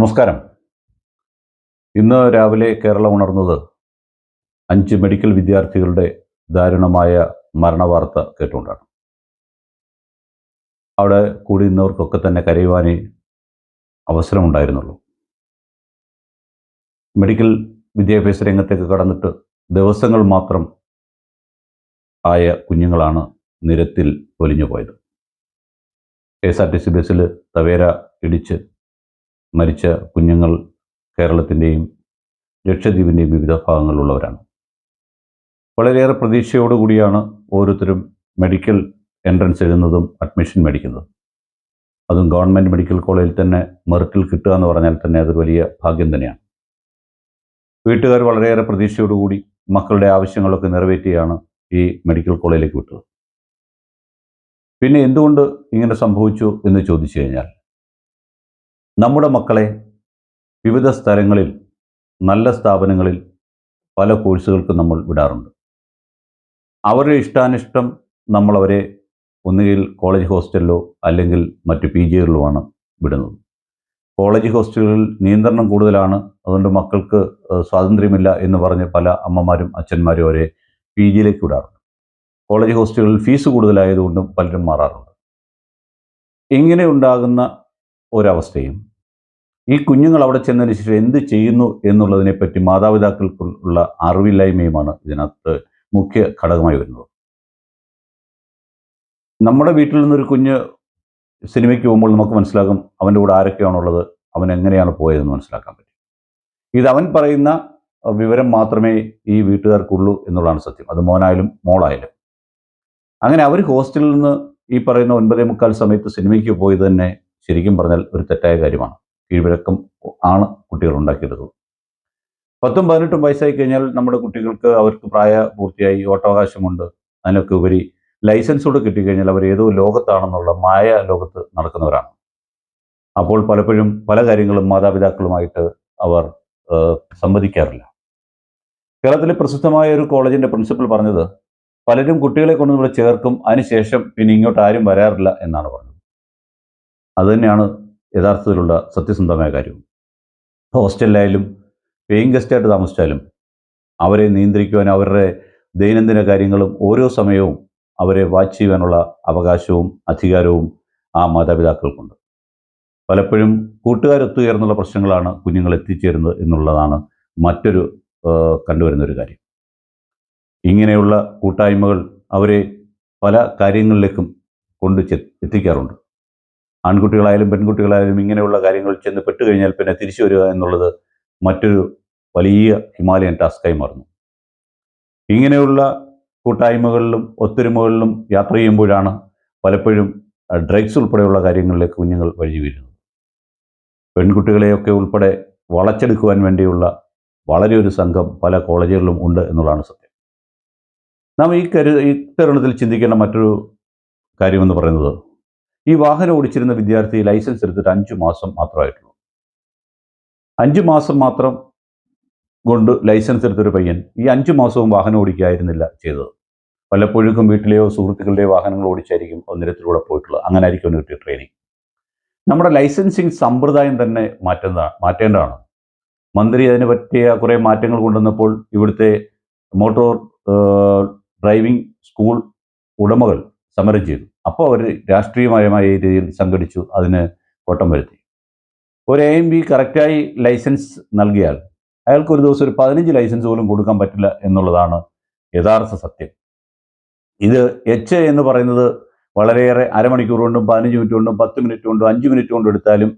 നമസ്കാരം. ഇന്ന് രാവിലെ കേരളം ഉണർന്നത് 5 മെഡിക്കൽ വിദ്യാർത്ഥികളുടെ ദാരുണമായ മരണവാർത്ത കേട്ടുകൊണ്ടാണ്. അവിടെ കൂടി നിന്നവർക്കൊക്കെ തന്നെ കരയുവാനേ അവസരമുണ്ടായിരുന്നുള്ളൂ. മെഡിക്കൽ വിദ്യാഭ്യാസ രംഗത്തേക്ക് കടന്നിട്ട് ദിവസങ്ങൾ മാത്രം ആയ കുഞ്ഞുങ്ങളാണ് നിരത്തിൽ പൊലിഞ്ഞു പോയത്. KSRTC ബസ്സിൽ തവേര ഇടിച്ച് മരിച്ച കുഞ്ഞുങ്ങൾ കേരളത്തിൻ്റെയും ലക്ഷദ്വീപിൻ്റെയും വിവിധ ഭാഗങ്ങളിലുള്ളവരാണ്. വളരെയേറെ പ്രതീക്ഷയോടുകൂടിയാണ് ഓരോരുത്തരും മെഡിക്കൽ എൻട്രൻസ് എഴുതുന്നതും അഡ്മിഷൻ മേടിക്കുന്നതും. അതും ഗവൺമെൻറ് മെഡിക്കൽ കോളേജിൽ തന്നെ മെറിറ്റിൽ കിട്ടുക എന്ന് പറഞ്ഞാൽ തന്നെ അതൊരു വലിയ ഭാഗ്യം തന്നെയാണ്. വീട്ടുകാർ വളരെയേറെ പ്രതീക്ഷയോടുകൂടി മക്കളുടെ ആവശ്യങ്ങളൊക്കെ നിറവേറ്റിയാണ് ഈ മെഡിക്കൽ കോളേജിലേക്ക് വിട്ടത്. പിന്നെ എന്തുകൊണ്ട് ഇങ്ങനെ സംഭവിച്ചു എന്ന് ചോദിച്ചു കഴിഞ്ഞാൽ, നമ്മുടെ മക്കളെ വിവിധ സ്ഥലങ്ങളിൽ നല്ല സ്ഥാപനങ്ങളിൽ പല കോഴ്സുകൾക്ക് നമ്മൾ വിടാറുണ്ട്. അവരുടെ ഇഷ്ടാനിഷ്ടം നമ്മളവരെ ഒന്നുകിൽ കോളേജ് ഹോസ്റ്റലിലോ അല്ലെങ്കിൽ മറ്റ് PGകളിലുമാണ് വിടുന്നത്. കോളേജ് ഹോസ്റ്റലുകളിൽ നിയന്ത്രണം കൂടുതലാണ്, അതുകൊണ്ട് മക്കൾക്ക് സ്വാതന്ത്ര്യമില്ല എന്ന് പറഞ്ഞ് പല അമ്മമാരും അച്ഛന്മാരും അവരെ PGയിലേക്ക് വിടാറുണ്ട്. കോളേജ് ഹോസ്റ്റലുകളിൽ ഫീസ് കൂടുതലായതുകൊണ്ടും പലരും മാറാറുണ്ട്. ഇങ്ങനെ ഉണ്ടാകുന്ന ഒരവസ്ഥയും ഈ കുഞ്ഞുങ്ങൾ അവിടെ ചെന്നതിന് ശേഷം എന്ത് ചെയ്യുന്നു എന്നുള്ളതിനെപ്പറ്റി മാതാപിതാക്കൾക്കുള്ള അറിവില്ലായ്മയുമാണ് ഇതിനകത്ത് മുഖ്യ ഘടകമായി വരുന്നത്. നമ്മുടെ വീട്ടിൽ നിന്നൊരു കുഞ്ഞ് സിനിമയ്ക്ക് പോകുമ്പോൾ നമുക്ക് മനസ്സിലാകും അവൻ്റെ കൂടെ ആരൊക്കെയാണുള്ളത്, അവൻ എങ്ങനെയാണ് പോയതെന്ന് മനസ്സിലാക്കാൻ പറ്റും. ഇത് അവൻ പറയുന്ന വിവരം മാത്രമേ ഈ വീട്ടുകാർക്കുള്ളൂ എന്നുള്ളതാണ് സത്യം. അത് മോനായാലും മോളായാലും. അങ്ങനെ അവർ ഹോസ്റ്റലിൽ നിന്ന് ഈ പറയുന്ന 9:45 സമയത്ത് സിനിമയ്ക്ക് പോയത് തന്നെ ശരിക്കും പറഞ്ഞാൽ ഒരു തെറ്റായ കാര്യമാണ്. കീഴ്വഴക്കം ആണ് കുട്ടികൾ ഉണ്ടാക്കിയെടുത്തത്. 10ഉം 18ഉം വയസ്സായി കഴിഞ്ഞാൽ നമ്മുടെ കുട്ടികൾക്ക് അവർക്ക് പ്രായപൂർത്തിയായി, വോട്ടവകാശമുണ്ട്. അതിനൊക്കെ ഉപരി ലൈസൻസോട് കിട്ടിക്കഴിഞ്ഞാൽ അവർ ഏതോ ലോകത്താണെന്നുള്ള മായ ലോകത്ത് നടക്കുന്നവരാണ്. അപ്പോൾ പലപ്പോഴും പല കാര്യങ്ങളും മാതാപിതാക്കളുമായിട്ട് അവർ സംവദിക്കാറില്ല. കേരളത്തിലെ പ്രസിദ്ധമായ ഒരു കോളേജിൻ്റെ പ്രിൻസിപ്പൽ പറഞ്ഞത്, പലരും കുട്ടികളെ കൊണ്ട് ഇവിടെ ചേർക്കും, അതിനുശേഷം പിന്നെ ഇങ്ങോട്ട് ആരും വരാറില്ല എന്നാണ് പറഞ്ഞത്. അതുതന്നെയാണ് യഥാർത്ഥത്തിലുള്ള സത്യസന്ധമായ കാര്യം. ഹോസ്റ്റലിലായാലും പേയിങ് ഗസ്റ്റായിട്ട് താമസിച്ചാലും അവരെ നിയന്ത്രിക്കുവാൻ, അവരുടെ ദൈനംദിന കാര്യങ്ങളും ഓരോ സമയവും അവരെ വാച്ച് ചെയ്യുവാനുള്ള അവകാശവും അധികാരവും ആ മാതാപിതാക്കൾക്കുണ്ട്. പലപ്പോഴും കൂട്ടുകാരൊത്തുചേർന്നുള്ള പ്രശ്നങ്ങളാണ് കുഞ്ഞുങ്ങൾ എത്തിച്ചേരുന്നത് എന്നുള്ളതാണ് മറ്റൊരു കണ്ടുവരുന്നൊരു കാര്യം. ഇങ്ങനെയുള്ള കൂട്ടായ്മകൾ അവരെ പല കാര്യങ്ങളിലേക്കും എത്തിക്കാറുണ്ട്. ആൺകുട്ടികളായാലും പെൺകുട്ടികളായാലും ഇങ്ങനെയുള്ള കാര്യങ്ങൾ ചെന്ന് പെട്ടുകഴിഞ്ഞാൽ പിന്നെ തിരിച്ചു വരിക എന്നുള്ളത് മറ്റൊരു വലിയ ഹിമാലയൻ ടാസ്കായി മാറുന്നു. ഇങ്ങനെയുള്ള കൂട്ടായ്മകളിലും ഒത്തൊരുമകളിലും യാത്ര ചെയ്യുമ്പോഴാണ് പലപ്പോഴും ഡ്രഗ്സ് ഉൾപ്പെടെയുള്ള കാര്യങ്ങളിലേക്ക് കുഞ്ഞുങ്ങൾ വഴി വീഴുന്നത്. പെൺകുട്ടികളെയൊക്കെ ഉൾപ്പെടെ വളച്ചെടുക്കുവാൻ വേണ്ടിയുള്ള വളരെ ഒരു സംഘം പല കോളേജുകളിലും ഉണ്ട് എന്നുള്ളതാണ് സത്യം. നാം ഈ തരുണത്തിൽ ചിന്തിക്കേണ്ട മറ്റൊരു കാര്യമെന്ന് പറയുന്നത്, ഈ വാഹനം ഓടിച്ചിരുന്ന വിദ്യാർത്ഥി ലൈസൻസ് എടുത്തിട്ട് 5 മാസം മാത്രമായിട്ടുള്ളൂ. 5 മാസം മാത്രം കൊണ്ട് ലൈസൻസ് എടുത്തൊരു പയ്യൻ ഈ 5 മാസവും വാഹനം ഓടിക്കായിരുന്നില്ല ചെയ്തത്. പലപ്പോഴും വീട്ടിലെയോ സുഹൃത്തുക്കളുടെയോ വാഹനങ്ങൾ ഓടിച്ചായിരിക്കും നിരത്തിലൂടെ പോയിട്ടുള്ളത്. അങ്ങനെ ആയിരിക്കും അവന് കിട്ടിയ ട്രെയിനിങ്. നമ്മുടെ ലൈസൻസിങ് സമ്പ്രദായം തന്നെ മാറ്റേണ്ടതാണ്. മന്ത്രി അതിന് പറ്റിയ കുറേ മാറ്റങ്ങൾ കൊണ്ടുവന്നപ്പോൾ ഇവിടുത്തെ മോട്ടോർ ഡ്രൈവിംഗ് സ്കൂൾ ഉടമകൾ സമരം ചെയ്തു. അപ്പോൾ അവർ രാഷ്ട്രീയമായ രീതിയിൽ സംഘടിച്ചു അതിന് കോട്ടം വരുത്തി. ഒരു AMB കറക്റ്റായി ലൈസൻസ് നൽകിയാൽ അയാൾക്ക് ഒരു ദിവസം ഒരു 15 ലൈസൻസ് പോലും കൊടുക്കാൻ പറ്റില്ല എന്നുള്ളതാണ് യഥാർത്ഥ സത്യം. ഇത് എന്ന് പറയുന്നത് വളരെയേറെ അരമണിക്കൂർ കൊണ്ടും 15 മിനിറ്റ് കൊണ്ടും 10 മിനിറ്റ് കൊണ്ടും 5 മിനിറ്റ് കൊണ്ടും എടുത്താലും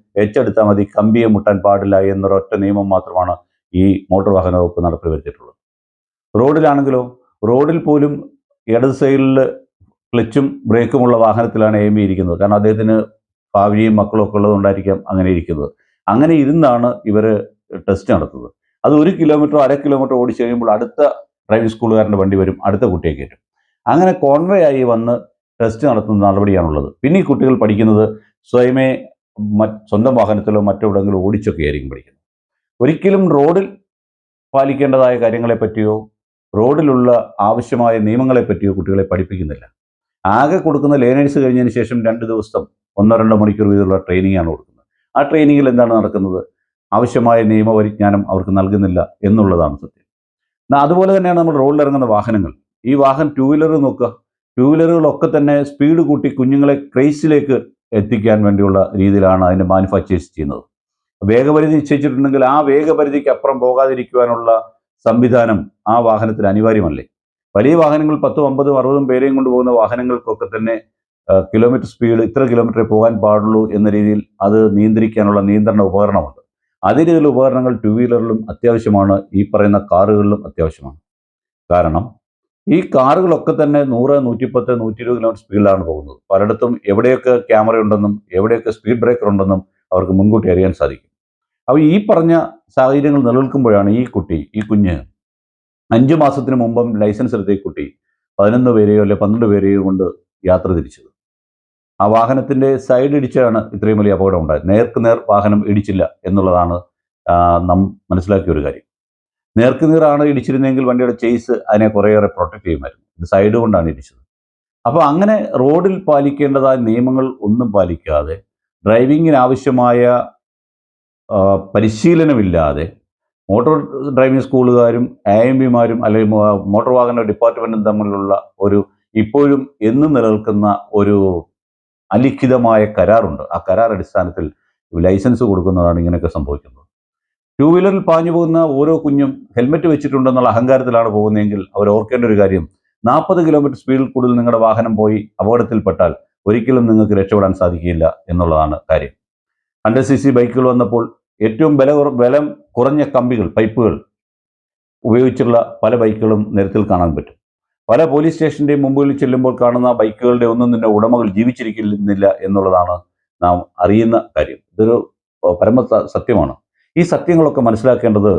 എടുത്താൽ മതി, കമ്പിയെ മുട്ടാൻ പാടില്ല എന്നൊരൊറ്റ നിയമം മാത്രമാണ് ഈ മോട്ടോർ വാഹന വകുപ്പ് നടപ്പിൽ വരുത്തിയിട്ടുള്ളത്. റോഡിലാണെങ്കിലോ, റോഡിൽ പോലും ഇടത് സൈഡിൽ ക്ലച്ചും ബ്രേക്കുമുള്ള വാഹനത്തിലാണ് AMB ഇരിക്കുന്നത്. കാരണം അദ്ദേഹത്തിന് ഭാവിയും മക്കളും ഒക്കെ ഉള്ളതുകൊണ്ടായിരിക്കാം അങ്ങനെ ഇരിക്കുന്നത്. അങ്ങനെ ഇരുന്നാണ് ഇവർ ടെസ്റ്റ് നടത്തുന്നത്. അത് 1 കിലോമീറ്ററോ 1/2 കിലോമീറ്റർ ഓടിച്ചു കഴിയുമ്പോൾ അടുത്ത ഡ്രൈവിംഗ് സ്കൂളുകാരൻ്റെ വണ്ടി വരും, അടുത്ത കുട്ടിയെ കയറ്റും. അങ്ങനെ കോൺവേ ആയി വന്ന് ടെസ്റ്റ് നടത്തുന്ന നടപടിയാണുള്ളത്. പിന്നെ ഈ കുട്ടികൾ പഠിക്കുന്നത് സ്വയമേ സ്വന്തം വാഹനത്തിലോ മറ്റെവിടെയെങ്കിലും ഓടിച്ചൊക്കെ ആയിരിക്കും പഠിക്കുന്നത്. ഒരിക്കലും റോഡിൽ പാലിക്കേണ്ടതായ കാര്യങ്ങളെപ്പറ്റിയോ റോഡിലുള്ള ആവശ്യമായ നിയമങ്ങളെപ്പറ്റിയോ കുട്ടികളെ പഠിപ്പിക്കുന്നില്ല. ആകെ കൊടുക്കുന്ന ലേണേഴ്സ് കഴിഞ്ഞതിന് ശേഷം 2 ദിവസം 1-2 മണിക്കൂർ വീതമുള്ള ട്രെയിനിങ്ങാണ് കൊടുക്കുന്നത്. ആ ട്രെയിനിങ്ങിൽ എന്താണ് നടക്കുന്നത്? ആവശ്യമായ നിയമപരിജ്ഞാനം അവർക്ക് നൽകുന്നില്ല എന്നുള്ളതാണ് സത്യം. അതുപോലെ തന്നെയാണ് നമ്മൾ റോഡിൽ ഇറങ്ങുന്ന വാഹനങ്ങൾ. ഈ ടൂ വീലർ നോക്കുക. ടൂ വീലറുകളൊക്കെ തന്നെ സ്പീഡ് കൂട്ടി കുഞ്ഞുങ്ങളെ ക്രേസിലേക്ക് എത്തിക്കാൻ വേണ്ടിയുള്ള രീതിയിലാണ് അതിൻ്റെ മാനുഫാക്ചേഴ്സ് ചെയ്യുന്നത്. വേഗപരിധി നിശ്ചയിച്ചിട്ടുണ്ടെങ്കിൽ ആ വേഗപരിധിക്ക് അപ്പുറം പോകാതിരിക്കുവാനുള്ള സംവിധാനം ആ വാഹനത്തിന് അനിവാര്യമല്ലേ? വലിയ വാഹനങ്ങൾ 10, 50, 60 പേരെയും കൊണ്ടുപോകുന്ന വാഹനങ്ങൾക്കൊക്കെ തന്നെ കിലോമീറ്റർ സ്പീഡ് ഇത്ര കിലോമീറ്ററേ പോകാൻ പാടുള്ളൂ എന്ന രീതിയിൽ അത് നിയന്ത്രിക്കാനുള്ള നിയന്ത്രണ ഉപകരണമുണ്ട്. അതേ രീതിയിലുള്ള ഉപകരണങ്ങൾ ടൂ വീലറിലും അത്യാവശ്യമാണ്, ഈ പറയുന്ന കാറുകളിലും അത്യാവശ്യമാണ്. കാരണം ഈ കാറുകളൊക്കെ തന്നെ 100, 110, 120 കിലോമീറ്റർ സ്പീഡിലാണ് പോകുന്നത്. പലയിടത്തും എവിടെയൊക്കെ ക്യാമറ ഉണ്ടെന്നും എവിടെയൊക്കെ സ്പീഡ് ബ്രേക്കർ ഉണ്ടെന്നും അവർക്ക് മുൻകൂട്ടി അറിയാൻ സാധിക്കും. അപ്പോൾ ഈ പറഞ്ഞ സാഹചര്യങ്ങൾ നിലനിൽക്കുമ്പോഴാണ് ഈ കുഞ്ഞ് 5 മാസത്തിന് മുമ്പും ലൈസൻസ് എടുത്ത ഈ കുട്ടി 11 പേരെയോ അല്ലെ 12 പേരെയോ കൊണ്ട് യാത്ര തിരിച്ചത്. ആ വാഹനത്തിൻ്റെ സൈഡ് ഇടിച്ചാണ് ഇത്രയും വലിയ അപകടം ഉണ്ടായത്. നേർക്കുനേർ വാഹനം ഇടിച്ചില്ല എന്നുള്ളതാണ് നാം മനസ്സിലാക്കിയ ഒരു കാര്യം. നേർക്കുനേറാണ് ഇടിച്ചിരുന്നെങ്കിൽ വണ്ടിയുടെ ചേസ് അതിനെ കുറേയേറെ പ്രൊട്ടക്ട് ചെയ്യുമായിരുന്നു. ഇത് സൈഡ് കൊണ്ടാണ് ഇടിച്ചത്. അപ്പോൾ അങ്ങനെ റോഡിൽ പാലിക്കേണ്ടതായ നിയമങ്ങൾ ഒന്നും പാലിക്കാതെ ഡ്രൈവിങ്ങിന് ആവശ്യമായ പരിശീലനമില്ലാതെ മോട്ടോർ ഡ്രൈവിംഗ് സ്കൂളുകാരും AMVമാരും അല്ലെങ്കിൽ മോട്ടോർ വാഹന ഡിപ്പാർട്ട്മെൻറ്റും തമ്മിലുള്ള ഒരു ഇപ്പോഴും എന്നും നിലനിൽക്കുന്ന ഒരു അലിഖിതമായ കരാറുണ്ട്. ആ കരാർ അടിസ്ഥാനത്തിൽ ലൈസൻസ് കൊടുക്കുന്നതാണ് ഇങ്ങനെയൊക്കെ സംഭവിക്കുന്നത്. ടൂ വീലറിൽ പാഞ്ഞു പോകുന്ന ഓരോ കുഞ്ഞും ഹെൽമെറ്റ് വെച്ചിട്ടുണ്ടെന്നുള്ള അഹങ്കാരത്തിലാണ് പോകുന്നതെങ്കിൽ അവർ ഓർക്കേണ്ട ഒരു കാര്യം, 40 കിലോമീറ്റർ സ്പീഡിൽ കൂടുതൽ നിങ്ങളുടെ വാഹനം പോയി അപകടത്തിൽപ്പെട്ടാൽ ഒരിക്കലും നിങ്ങൾക്ക് രക്ഷപ്പെടാൻ സാധിക്കില്ല എന്നുള്ളതാണ് കാര്യം. 100cc ബൈക്കുകൾ വന്നപ്പോൾ ഏറ്റവും ബലം കുറഞ്ഞ കമ്പികൾ, പൈപ്പുകൾ ഉപയോഗിച്ചുള്ള പല ബൈക്കുകളും നിരത്തിൽ കാണാൻ പറ്റും. പല പോലീസ് സ്റ്റേഷൻ്റെയും മുമ്പിൽ ചെല്ലുമ്പോൾ കാണുന്ന ബൈക്കുകളുടെ ഒന്നും തന്നെ ഉടമകൾ ജീവിച്ചിരിക്കുന്നില്ല എന്നുള്ളതാണ് നാം അറിയുന്ന കാര്യം. ഇതൊരു പരമ സത്യമാണ്. ഈ സത്യങ്ങളൊക്കെ മനസ്സിലാക്കേണ്ടത്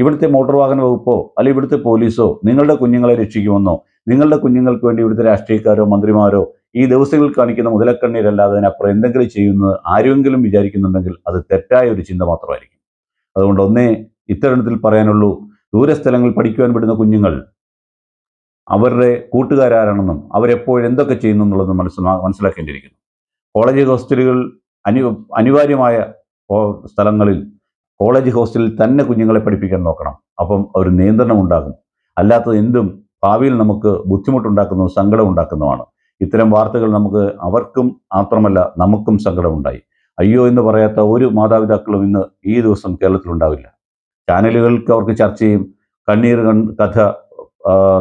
ഇവിടുത്തെ മോട്ടോർ വാഹന വകുപ്പോ അല്ലെങ്കിൽ ഇവിടുത്തെ പോലീസോ നിങ്ങളുടെ കുഞ്ഞുങ്ങളെ രക്ഷിക്കുമെന്നോ നിങ്ങളുടെ കുഞ്ഞുങ്ങൾക്ക് വേണ്ടി ഇവിടുത്തെ രാഷ്ട്രീയക്കാരോ മന്ത്രിമാരോ ഈ ദിവസങ്ങളിൽ കാണിക്കുന്ന മുതലക്കണ്ണീരല്ലാതെ അതിനപ്പുറം എന്തെങ്കിലും ചെയ്യുന്നത് ആരെങ്കിലും വിചാരിക്കുന്നുണ്ടെങ്കിൽ അത് തെറ്റായ ഒരു ചിന്ത മാത്രമായിരിക്കും. അതുകൊണ്ട് ഇത്തരണത്തിൽ പറയാനുള്ളൂ, ദൂരസ്ഥലങ്ങളിൽ പഠിക്കുവാൻ വിടുന്ന കുഞ്ഞുങ്ങൾ അവരുടെ കൂട്ടുകാരാണെന്നും അവരെപ്പോഴെന്തൊക്കെ ചെയ്യുന്നു എന്നുള്ളത് മനസ്സിലാക്കേണ്ടിയിരിക്കുന്നു. കോളേജ് ഹോസ്റ്റലുകൾ അനിവാര്യമായ സ്ഥലങ്ങളിൽ കോളേജ് ഹോസ്റ്റലിൽ തന്നെ കുഞ്ഞുങ്ങളെ പഠിപ്പിക്കാൻ നോക്കണം. അപ്പം ഒരു നിയന്ത്രണം ഉണ്ടാകും. അല്ലാത്തത് എന്തും ഭാവിയിൽ നമുക്ക് ബുദ്ധിമുട്ടുണ്ടാക്കുന്നതും സങ്കടം ഉണ്ടാക്കുന്നതുമാണ്. ഇത്തരം വാർത്തകൾ അവർക്കും മാത്രമല്ല നമുക്കും സങ്കടമുണ്ടായി. അയ്യോ എന്ന് പറയാത്ത ഒരു മാതാപിതാക്കളും ഇന്ന് ഈ ദിവസം കേരളത്തിലുണ്ടാവില്ല. ചാനലുകൾക്ക് അവർക്ക് ചർച്ചയും കണ്ണീർ കഥ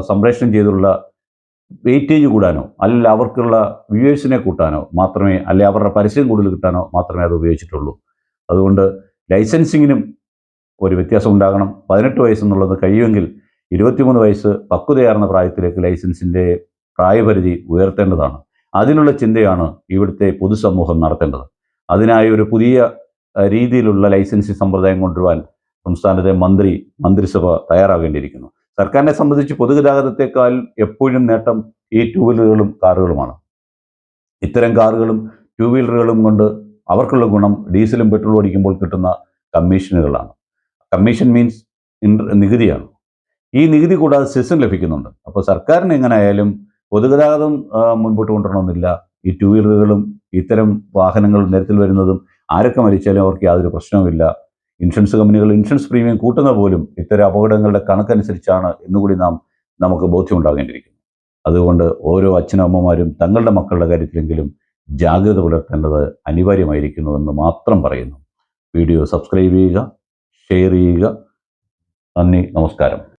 സംപ്രേഷണം ചെയ്തുള്ള വെയിറ്റേജ് കൂടാനോ അല്ല അവർക്കുള്ള വ്യൂവേഴ്സിനെ കൂട്ടാനോ മാത്രമേ, അല്ലെ അവരുടെ പരസ്യം കൂടുതൽ കിട്ടാനോ മാത്രമേ അത് ഉപയോഗിച്ചിട്ടുള്ളൂ. അതുകൊണ്ട് ലൈസൻസിങ്ങിനും ഒരു വ്യത്യാസം ഉണ്ടാകണം. 18 വയസ്സെന്നുള്ളത് കഴിയുമെങ്കിൽ 23 വയസ്സ് പക്വതയാർന്ന പ്രായത്തിലേക്ക് ലൈസൻസിൻ്റെ പ്രായപരിധി ഉയർത്തേണ്ടതാണ്. അതിനുള്ള ചിന്തയാണ് ഇവിടുത്തെ പൊതുസമൂഹം നടത്തേണ്ടത്. അതിനായി ഒരു പുതിയ രീതിയിലുള്ള ലൈസൻസിങ് സമ്പ്രദായം കൊണ്ടുവരാൻ സംസ്ഥാനത്തെ മന്ത്രിസഭ തയ്യാറാകേണ്ടിയിരിക്കുന്നു. സർക്കാരിനെ സംബന്ധിച്ച് പൊതുഗതാഗതത്തെക്കാൾ എപ്പോഴും നേട്ടം ഈ ടൂ വീലറുകളും കാറുകളുമാണ്. ഇത്തരം കാറുകളും ടൂ വീലറുകളും കൊണ്ട് അവർക്കുള്ള ഗുണം ഡീസലും പെട്രോളും അടിക്കുമ്പോൾ കിട്ടുന്ന കമ്മീഷനുകളാണ്. Commission means നികുതിയാണ്. ഈ നികുതി കൂടാതെ സെസ്സും ലഭിക്കുന്നുണ്ട്. അപ്പോൾ സർക്കാരിന് എങ്ങനെയായാലും പൊതുഗതാഗതം മുൻപോട്ട് കൊണ്ടുവരണമെന്നില്ല. ഈ ടൂ വീലറുകളും ഇത്തരം വാഹനങ്ങൾ നിരത്തിൽ വരുന്നതും ആരൊക്കെ മരിച്ചാലും അവർക്ക് യാതൊരു പ്രശ്നവുമില്ല. ഇൻഷുറൻസ് കമ്പനികൾ ഇൻഷുറൻസ് പ്രീമിയം കൂട്ടുന്ന പോലും ഇത്തരം അപകടങ്ങളുടെ കണക്കനുസരിച്ചാണ് എന്നുകൂടി നമുക്ക് ബോധ്യമുണ്ടാകേണ്ടിയിരിക്കുന്നു. അതുകൊണ്ട് ഓരോ അച്ഛനും അമ്മമാരും തങ്ങളുടെ മക്കളുടെ കാര്യത്തിലെങ്കിലും ജാഗ്രത പുലർത്തേണ്ടത് അനിവാര്യമായിരിക്കുന്നുവെന്ന് മാത്രം പറയുന്നു. വീഡിയോ സബ്സ്ക്രൈബ് ചെയ്യുക, ഷെയർ ചെയ്യുക. നന്ദി, നമസ്കാരം.